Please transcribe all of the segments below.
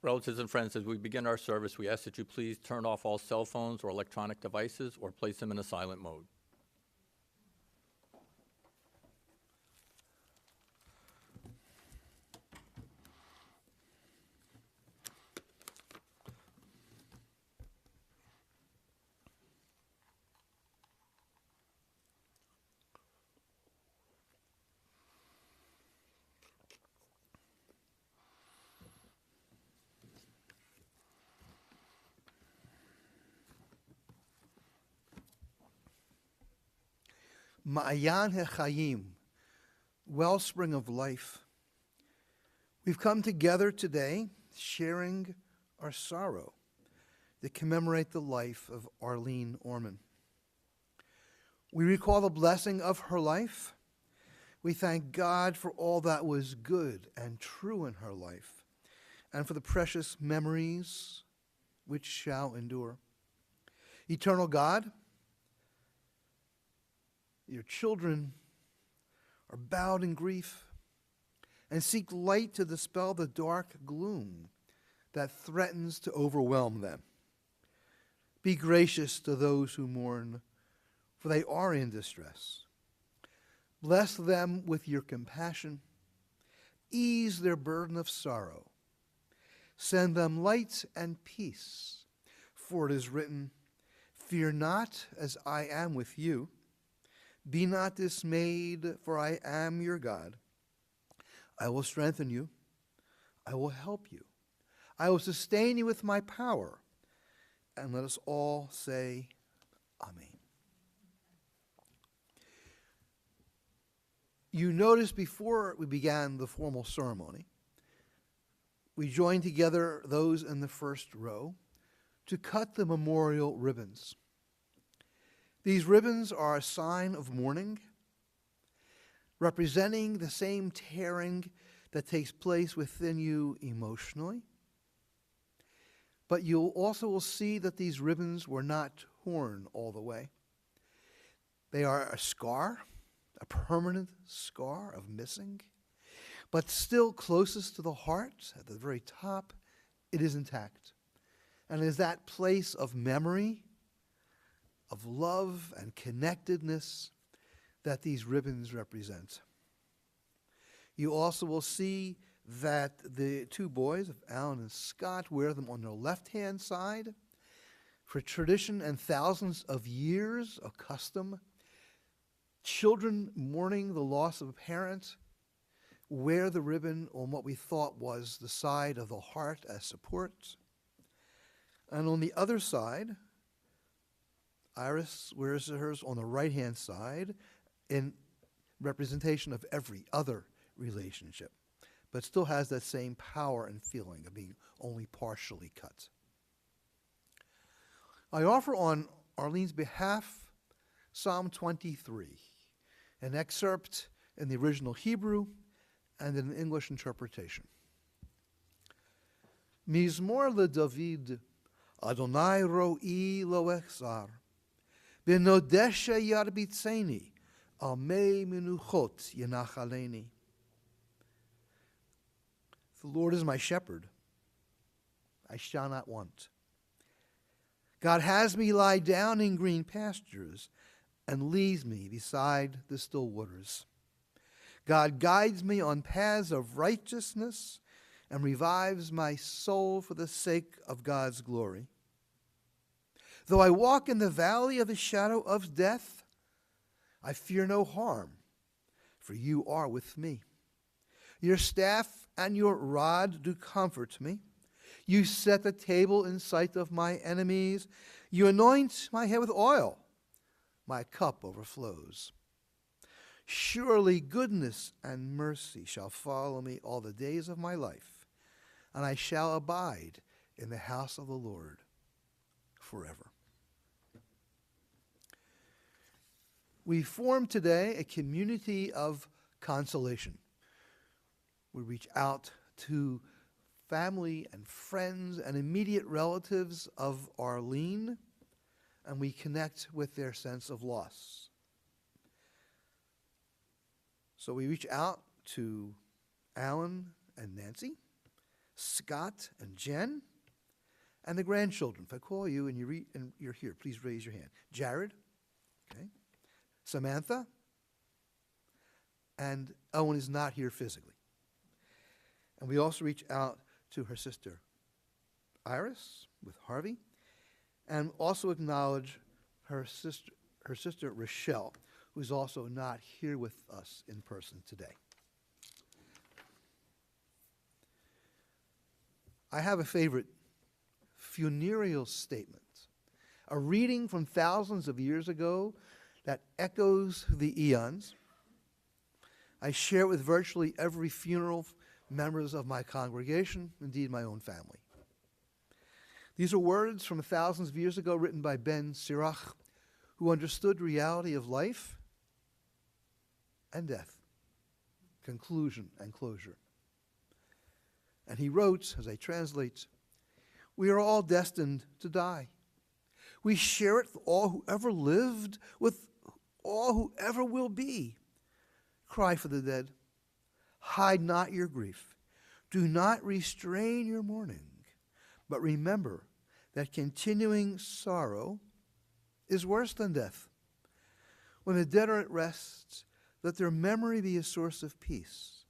Relatives and friends, as we begin our service, we ask that you please turn off all cell phones or electronic devices or place them in a silent mode. Ma'ayan HaChayim, wellspring of life. We've come together today sharing our sorrow to commemorate the life of Arlene Orman. We recall the blessing of her life. We thank God for all that was good and true in her life and for the precious memories which shall endure. Eternal God, your children are bowed in grief and seek light to dispel the dark gloom that threatens to overwhelm them. Be gracious to those who mourn, for they are in distress. Bless them with your compassion. Ease their burden of sorrow. Send them light and peace, for it is written, "Fear not, as I am with you. Be not dismayed, for I am your God. I will strengthen you. I will help you. I will sustain you with my power." And let us all say, Amen. You noticed before we began the formal ceremony, we joined together those in the first row to cut the memorial ribbons. These ribbons are a sign of mourning, representing the same tearing that takes place within you emotionally. But you also will see that these ribbons were not torn all the way. They are a scar, a permanent scar of missing, but still closest to the heart, at the very top, it is intact. And it is that place of memory, of love and connectedness that these ribbons represent. You also will see that the two boys, Alan and Scott, wear them on their left-hand side. For tradition and thousands of years of custom, children mourning the loss of a parent wear the ribbon on what we thought was the side of the heart as support. And on the other side, Iris wears hers on the right-hand side in representation of every other relationship, but still has that same power and feeling of being only partially cut. I offer on Arlene's behalf Psalm 23, an excerpt in the original Hebrew and in an English interpretation. Mizmor LeDavid, Adonai ro'i lo echzar, benodesha yarbitzeni, al mei menuchot yenachaleni. The Lord is my shepherd, I shall not want. God has me lie down in green pastures and leads me beside the still waters. God guides me on paths of righteousness and revives my soul for the sake of God's glory. Though I walk in the valley of the shadow of death, I fear no harm, for you are with me. Your staff and your rod do comfort me. You set the table in sight of my enemies. You anoint my head with oil. My cup overflows. Surely goodness and mercy shall follow me all the days of my life, and I shall abide in the house of the Lord forever. We form today a community of consolation. We reach out to family and friends and immediate relatives of Arlene, and we connect with their sense of loss. So we reach out to Alan and Nancy, Scott and Jen, and the grandchildren. If I call you and you're here, please raise your hand. Jared, okay, Samantha, and Owen is not here physically. And we also reach out to her sister Iris with Harvey, and also acknowledge her sister Rochelle, who's also not here with us in person today. I have a favorite funereal statement, a reading from thousands of years ago that echoes the eons. I share it with virtually every funeral members of my congregation, indeed my own family. These are words from thousands of years ago written by Ben Sirach, who understood the reality of life and death, conclusion and closure. And he wrote, as I translate, "We are all destined to die. We share it with all who ever lived, with all who ever will be. Cry for the dead. Hide not your grief. Do not restrain your mourning. But remember that continuing sorrow is worse than death. When the dead are at rest, let their memory be a source of peace,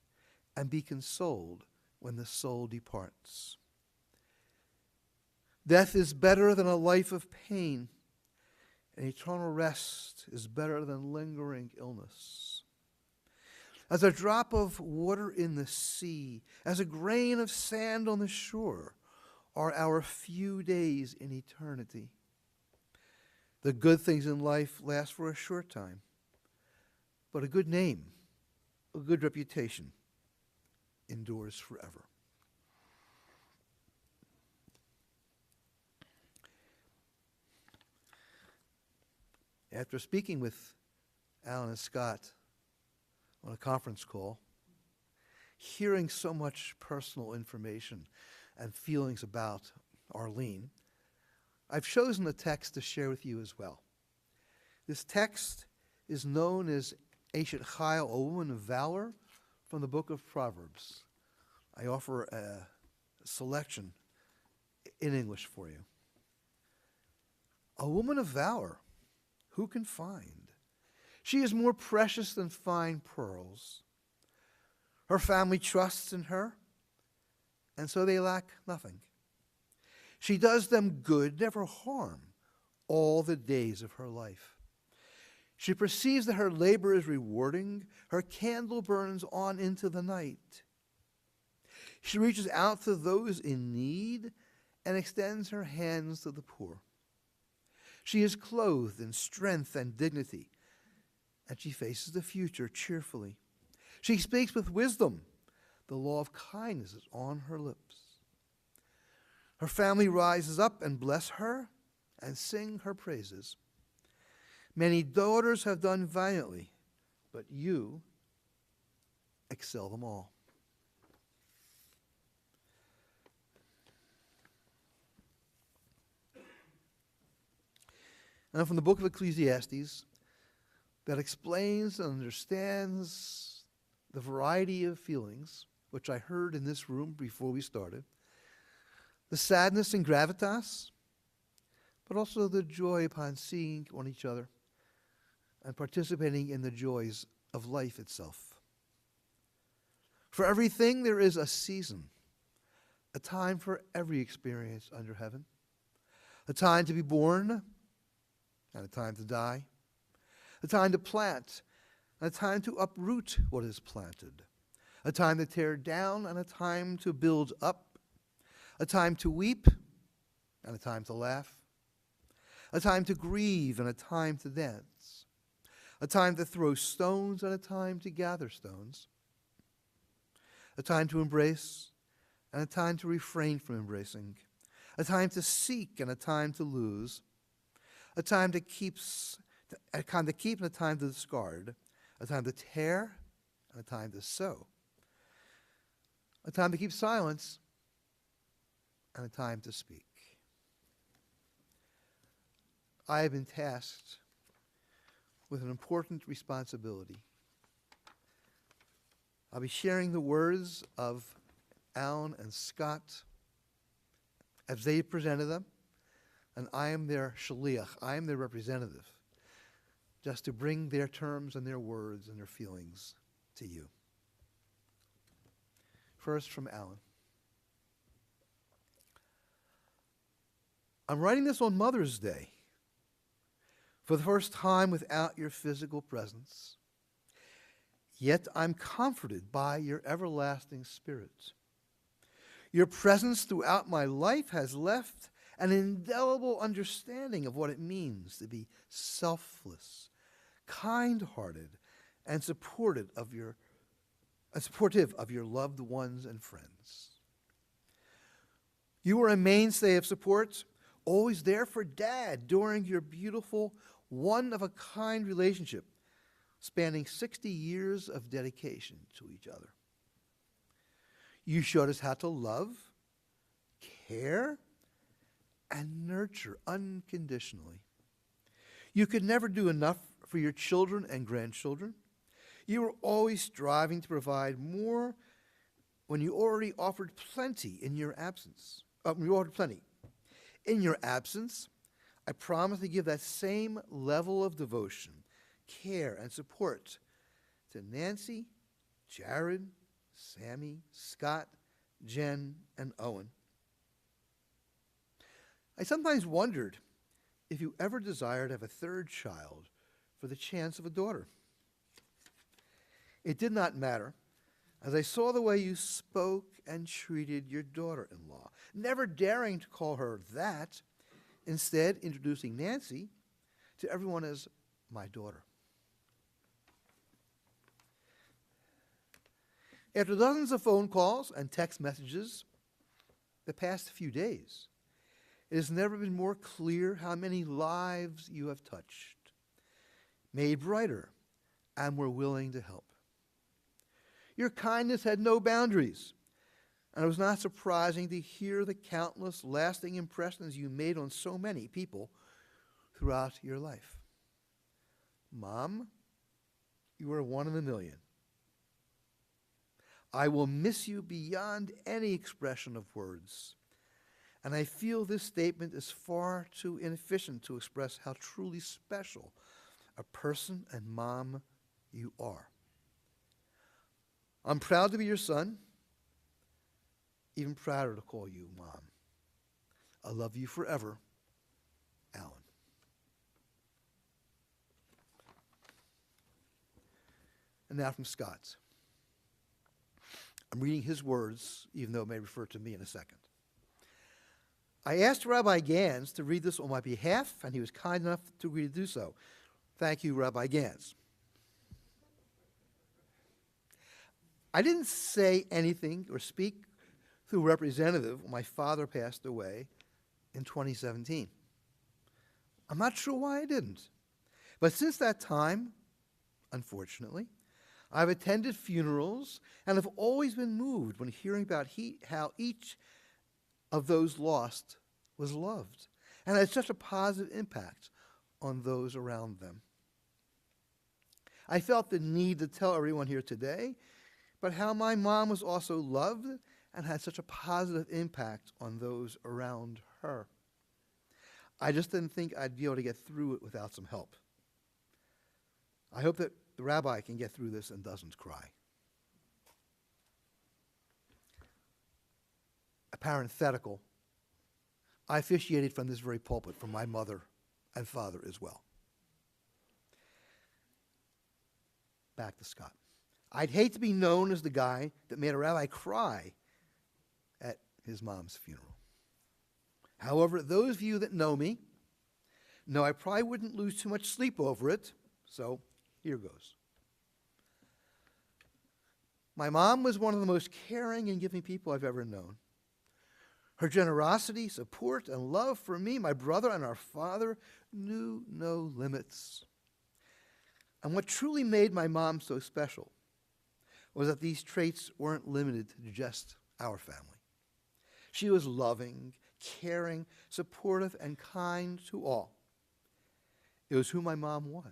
and be consoled when the soul departs. Death is better than a life of pain, and eternal rest is better than lingering illness. As a drop of water in the sea, as a grain of sand on the shore, are our few days in eternity. The good things in life last for a short time, but a good name, a good reputation, endures forever." After speaking with Alan and Scott on a conference call, hearing so much personal information and feelings about Arlene, I've chosen a text to share with you as well. This text is known as Eshet Chayil, a woman of valor, from the book of Proverbs. I offer a selection in English for you. A woman of valor, who can find? She is more precious than fine pearls. Her family trusts in her, and so they lack nothing. She does them good, never harm, all the days of her life. She perceives that her labor is rewarding. Her candle burns on into the night. She reaches out to those in need and extends her hands to the poor. She is clothed in strength and dignity, and she faces the future cheerfully. She speaks with wisdom. The law of kindness is on her lips. Her family rises up and bless her and sing her praises. Many daughters have done valiantly, but you excel them all. And from the book of Ecclesiastes, that explains and understands the variety of feelings, which I heard in this room before we started, the sadness and gravitas, but also the joy upon seeing on each other and participating in the joys of life itself. For everything there is a season, a time for every experience under heaven, a time to be born and a time to die, a time to plant and a time to uproot what is planted, a time to tear down and a time to build up, a time to weep and a time to laugh, a time to grieve and a time to dance, a time to throw stones and a time to gather stones, a time to embrace and a time to refrain from embracing, a time to seek and a time to lose, a time to keep and a time to discard, a time to tear and a time to sow, a time to keep silence and a time to speak. I have been tasked with an important responsibility. I'll be sharing the words of Alan and Scott as they presented them, and I am their shaliach, I am their representative, just to bring their terms and their words and their feelings to you. First, from Alan. I'm writing this on Mother's Day, for the first time without your physical presence. Yet I'm comforted by your everlasting spirit. Your presence throughout my life has left an indelible understanding of what it means to be selfless, kind-hearted, and supportive of your loved ones and friends. You were a mainstay of support, always there for Dad during your beautiful, one-of-a-kind relationship, spanning 60 years of dedication to each other. You showed us how to love, care, and nurture unconditionally. You could never do enough for your children and grandchildren. You were always striving to provide more when you already offered plenty in your absence. In your absence, I promise to give that same level of devotion, care, and support to Nancy, Jared, Sammy, Scott, Jen, and Owen. I sometimes wondered if you ever desired to have a third child for the chance of a daughter. It did not matter, as I saw the way you spoke and treated your daughter-in-law, never daring to call her that, instead introducing Nancy to everyone as my daughter. After dozens of phone calls and text messages the past few days, it has never been more clear how many lives you have touched, made brighter, and were willing to help. Your kindness had no boundaries, and it was not surprising to hear the countless lasting impressions you made on so many people throughout your life. Mom, you are one in a million. I will miss you beyond any expression of words, and I feel this statement is far too inefficient to express how truly special a person and mom you are. I'm proud to be your son, even prouder to call you Mom. I love you forever, Alan. And now from Scott's. I'm reading his words, even though it may refer to me in a second. I asked Rabbi Gans to read this on my behalf, and he was kind enough to agree to do so. Thank you, Rabbi Gans. I didn't say anything or speak through a representative when my father passed away in 2017. I'm not sure why I didn't. But since that time, unfortunately, I've attended funerals and have always been moved when hearing about how each of those lost was loved and had such a positive impact on those around them. I felt the need to tell everyone here today about how my mom was also loved and had such a positive impact on those around her. I just didn't think I'd be able to get through it without some help. I hope that the rabbi can get through this and doesn't cry. A parenthetical. I officiated from this very pulpit for my mother and father as well. Back to Scott. I'd hate to be known as the guy that made a rabbi cry at his mom's funeral. However, those of you that know me know I probably wouldn't lose too much sleep over it, so here goes. My mom was one of the most caring and giving people I've ever known. Her generosity, support, and love for me, my brother, and our father knew no limits. And what truly made my mom so special was that these traits weren't limited to just our family. She was loving, caring, supportive, and kind to all. It was who my mom was.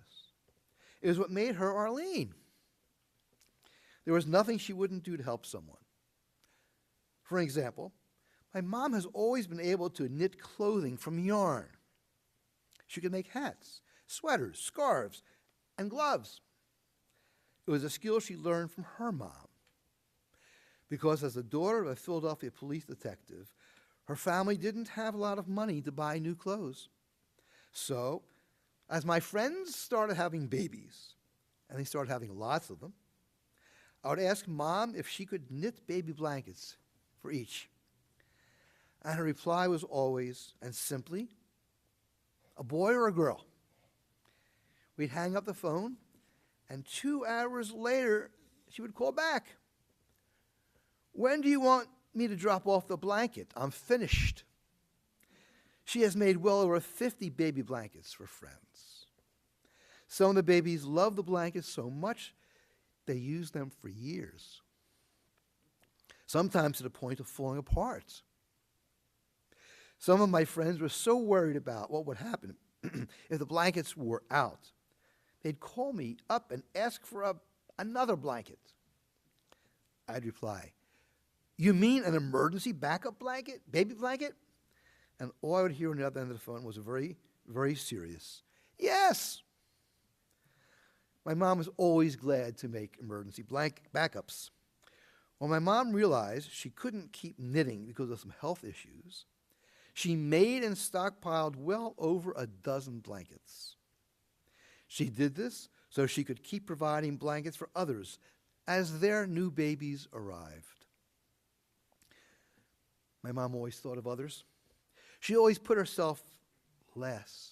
It was what made her Arlene. There was nothing she wouldn't do to help someone. For example, my mom has always been able to knit clothing from yarn. She could make hats, sweaters, scarves, and gloves. It was a skill she learned from her mom. Because as the daughter of a Philadelphia police detective, her family didn't have a lot of money to buy new clothes. So, as my friends started having babies, and they started having lots of them, I would ask Mom if she could knit baby blankets for each. And her reply was always and simply, a boy or a girl. We'd hang up the phone, and 2 hours later, she would call back. When do you want me to drop off the blanket? I'm finished. She has made well over 50 baby blankets for friends. Some of the babies love the blankets so much they use them for years, sometimes to the point of falling apart. Some of my friends were so worried about what would happen if the blankets wore out. They'd call me up and ask for another blanket. I'd reply, you mean an emergency backup blanket, baby blanket? And all I would hear on the other end of the phone was a very, very serious, yes. My mom was always glad to make emergency backups. When my mom realized she couldn't keep knitting because of some health issues, she made and stockpiled well over a dozen blankets. She did this so she could keep providing blankets for others as their new babies arrived. My mom always thought of others. She always put herself last.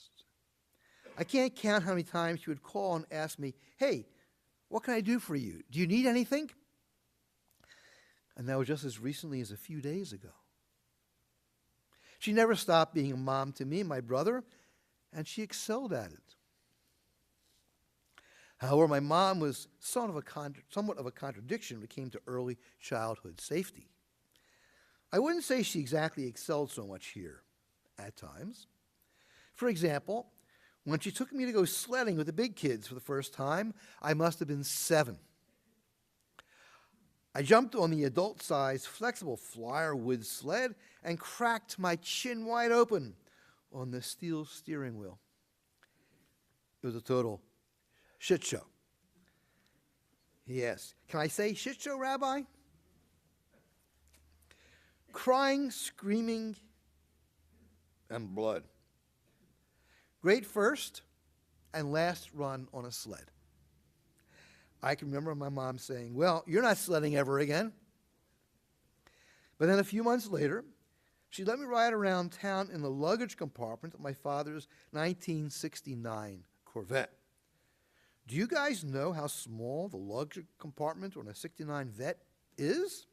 I can't count how many times she would call and ask me, hey, what can I do for you? Do you need anything? And that was just as recently as a few days ago. She never stopped being a mom to me and my brother, and she excelled at it. However, my mom was somewhat of a contradiction when it came to early childhood safety. I wouldn't say she exactly excelled so much here at times. For example, when she took me to go sledding with the big kids for the first time, I must have been 7. I jumped on the adult-sized flexible flyer wood sled and cracked my chin wide open on the steel steering wheel. It was a total shit show. Yes. Can I say shit show, Rabbi? Crying, screaming, and blood. Great first and last run on a sled. I can remember my mom saying, well, you're not sledding ever again. But then a few months later, she let me ride around town in the luggage compartment of my father's 1969 Corvette. Do you guys know how small the luggage compartment on a 69 Vet is?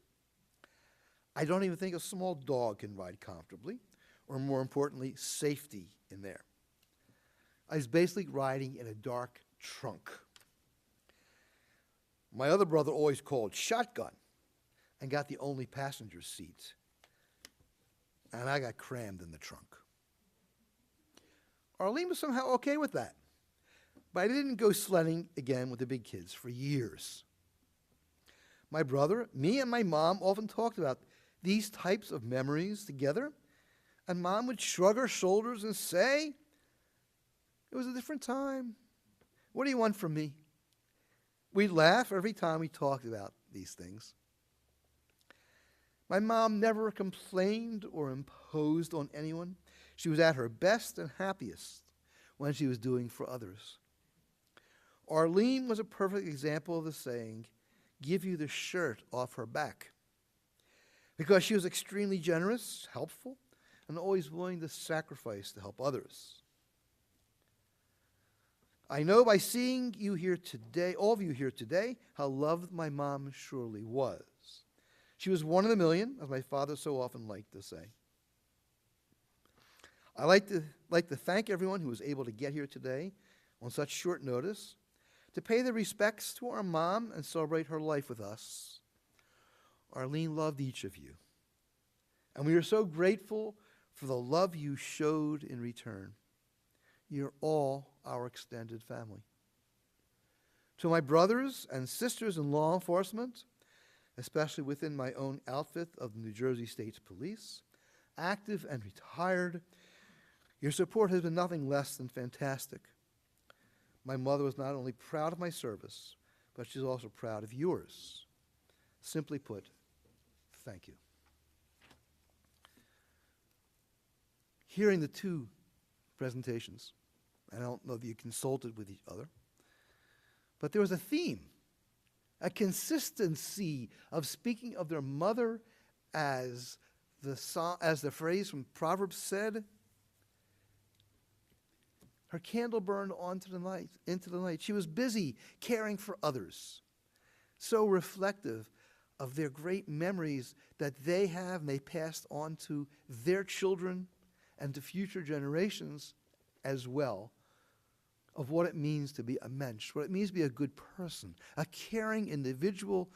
I don't even think a small dog can ride comfortably, or more importantly, safety in there. I was basically riding in a dark trunk. My other brother always called shotgun and got the only passenger seat. And I got crammed in the trunk. Arlene was somehow okay with that. But I didn't go sledding again with the big kids for years. My brother, me, and my mom often talked about these types of memories together, and Mom would shrug her shoulders and say, it was a different time. What do you want from me? We'd laugh every time we talked about these things. My mom never complained or imposed on anyone. She was at her best and happiest when she was doing for others. Arlene was a perfect example of the saying, give you the shirt off her back. Because she was extremely generous, helpful, and always willing to sacrifice to help others. I know by seeing you here today, all of you here today, how loved my mom surely was. She was one in a million, as my father so often liked to say. I like to thank everyone who was able to get here today on such short notice to pay their respects to our mom and celebrate her life with us. Arlene loved each of you, and we are so grateful for the love you showed in return. You're all our extended family. To my brothers and sisters in law enforcement, especially within my own outfit of the New Jersey State Police, active and retired. Your support has been nothing less than fantastic. My mother was not only proud of my service, but she's also proud of yours. Simply put, thank you. Hearing the two presentations, I don't know if you consulted with each other, but there was a theme, a consistency of speaking of their mother as the phrase from Proverbs said. Her candle burned into the night. She was busy caring for others, so reflective of their great memories that they have and they passed on to their children and to future generations as well, of what it means to be a mensch, what it means to be a good person, a caring individual,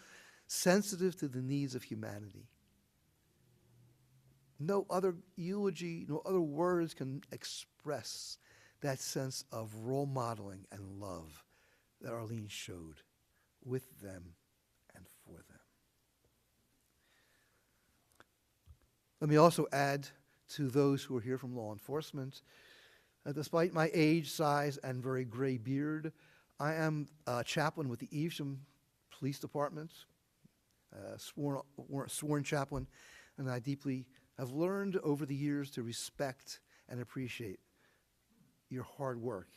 sensitive to the needs of humanity. No other eulogy, no other words can express that sense of role modeling and love that Arlene showed with them and for them. Let me also add to those who are here from law enforcement, despite my age, size, and very gray beard, I am a chaplain with the Evesham Police Department, sworn chaplain, and I deeply have learned over the years to respect and appreciate your hard work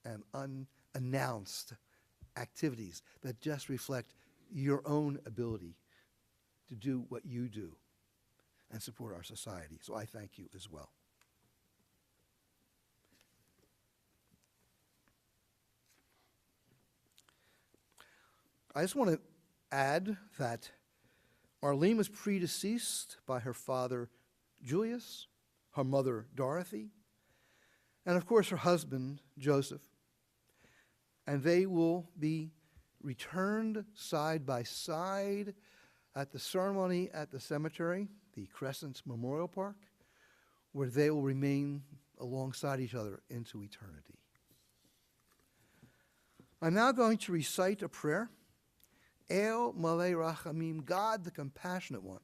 and unannounced activities that just reflect your own ability to do what you do and support our society. So I thank you as well. I just want to add that Arlene was predeceased by her father, Julius, her mother, Dorothy, and of course her husband, Joseph. And they will be returned side by side at the ceremony at the cemetery, the Crescent Memorial Park, where they will remain alongside each other into eternity. I'm now going to recite a prayer. El Malei Rachamim, God the Compassionate One.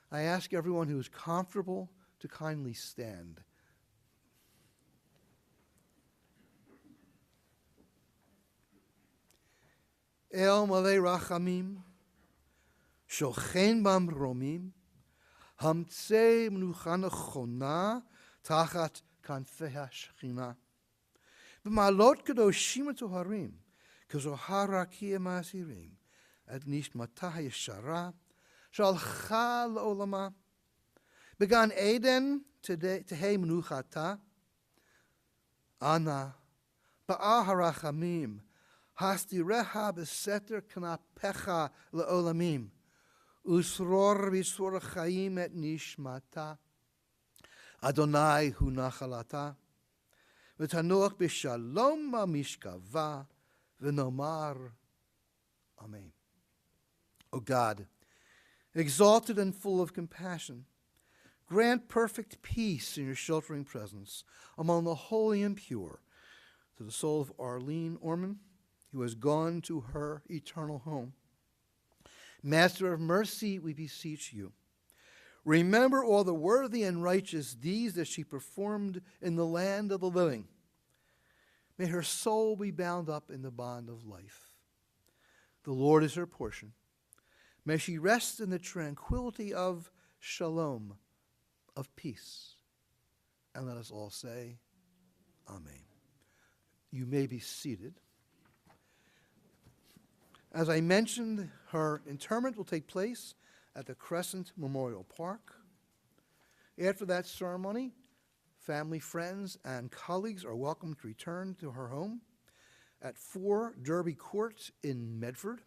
I ask everyone who is comfortable to kindly stand. El Malei Rachamim, Shochen Bam Romim, Hamtzei Mnucha Nechona, Tachat Kanfei HaShechina, B'malot Kedoshim Toharim, Kezohara Kiyem Asirim, Ad Nishmata Yeshara, Shalcha L'olama, Began Eden Tehei Mnuchata, Ana, Ba'ah HaRachamim, Hastireha B'seter Knapecha L'olamim, Usror B'sur Chaim Et Nishmata, Adonai Hu Nachalata, V'tanoch B'shalom Mishkava, V'nomar, Amen. O God, exalted and full of compassion, grant perfect peace in your sheltering presence among the holy and pure to the soul of Arlene Orman, who has gone to her eternal home. Master of mercy, we beseech you, remember all the worthy and righteous deeds that she performed in the land of the living. May her soul be bound up in the bond of life. The Lord is her portion. May she rest in the tranquility of shalom, of peace. And let us all say, Amen. You may be seated. As I mentioned, her interment will take place at the Crescent Memorial Park. After that ceremony, family, friends, and colleagues are welcome to return to her home at 4 Derby Court in Medford.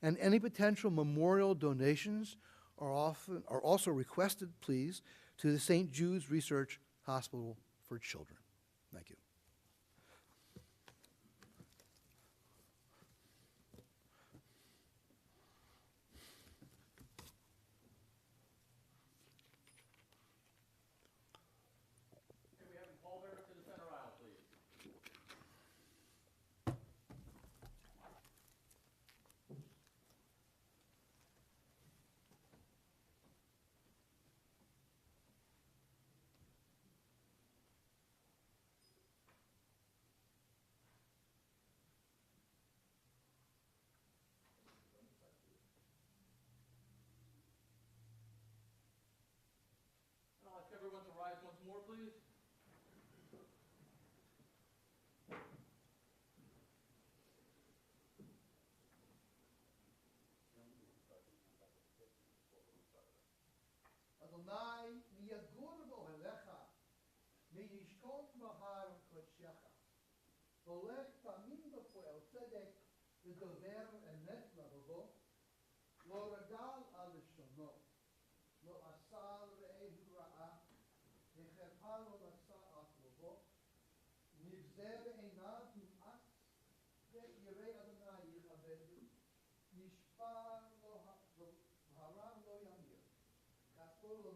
And any potential memorial donations are also requested, please, to the St. Jude's Research Hospital for Children. Thank you. Adonai miyagur bo'elecha, miyishkon b'har kodshecha. Olech tamim b'poel tzedek, v'dover emet lavavo, lo regal al lishono, lo asal re'ehu ra'ah, v'cherpa lo nasa akrovo, nivzeh be'einav nim'atz, ve'yirei Adonai yichavedu, nishpar lo ha'ram lo yamir, kaspor lo